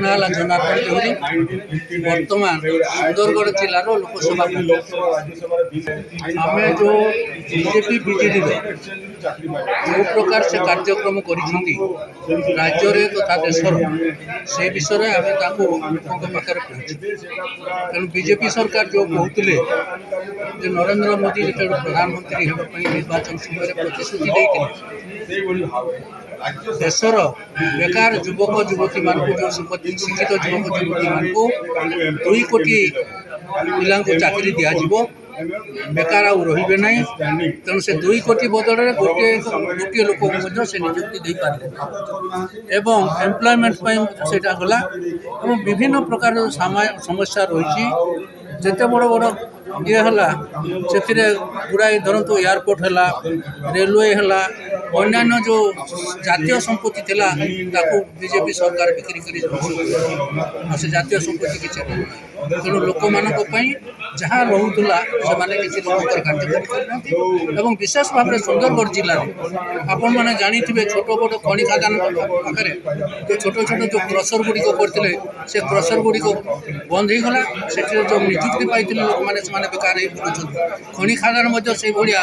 ना जनार्दन देहुरी बर्तमान सुंदरगढ़ जिलार लोकसभा आम जो बीजेपी बीजेडी जो प्रकार से कार्यक्रम राज्य तथा देशर से विषय आम लोकों पाखे पहुँचु तेणु बीजेपी सरकार जो कहते नरेंद्र मोदी जो प्रधानमंत्री होगापी निर्वाचन समय प्रतिश्रुति देते देशर बेकार युवक युवती मान जो शिक्षित युवक युवती मान 2 कोटी पिला चाकरी दिज्व बेकार रे ना तेणु से 2 कोटी बदल में गोटे लोक से निजुक्ति दे पारे एवं एम्प्लॉयमेंट से गला और विभिन्न प्रकार समस्या रही जिते बड़ बड़ ये है गुड़ाई धरतु एयरपोर्ट है रेलवे है अन्य जो जातीय संपत्ति थिला बीजेपी सरकार बिक्री कर से जातीय संपत्ति किसी तेणु लोक मान जहाँ रोला से किसी लोक कार्यक्रम और विशेष भाव में सुंदरगढ़ जिले में आपण मैंने जानी छोट बड़ खनि खादान पाखे जो छोट छोट जो क्रसर गुड़िक करते से क्रसर गुड़िक बंद हो गला से जो निजुक्ति पाई लोक मैंने बेकार बुलूँ खनि खादान से भाया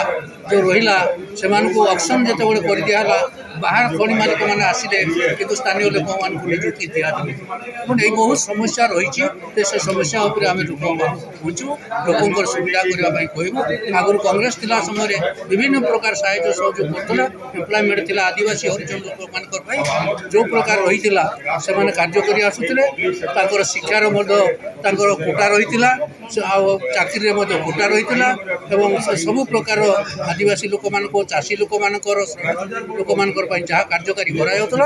जो रहा से ऑप्शन जिते कर दिया बाहर खनि मालिक मैंने आसिले कि स्थानीय लोक मान निजुक्ति दिखाई ये बहुत समस्या रही से समस्या आम लोक पहुँचू लोक सुविधा करने कहूँ आगुरी कांग्रेस थिला समय विभिन्न प्रकार साहाय्य सहयोग करता एम्प्लॉयमेंट थिला आदिवासी हरिजन लोक मान जो प्रकार रही से कार्य कर आसुले शिक्षार कोटा रही चाकरी कोटा रही सबु प्रकार आदिवासी लोक मान चाषी लोक मान जहाँ कार्यकारी कराया करा।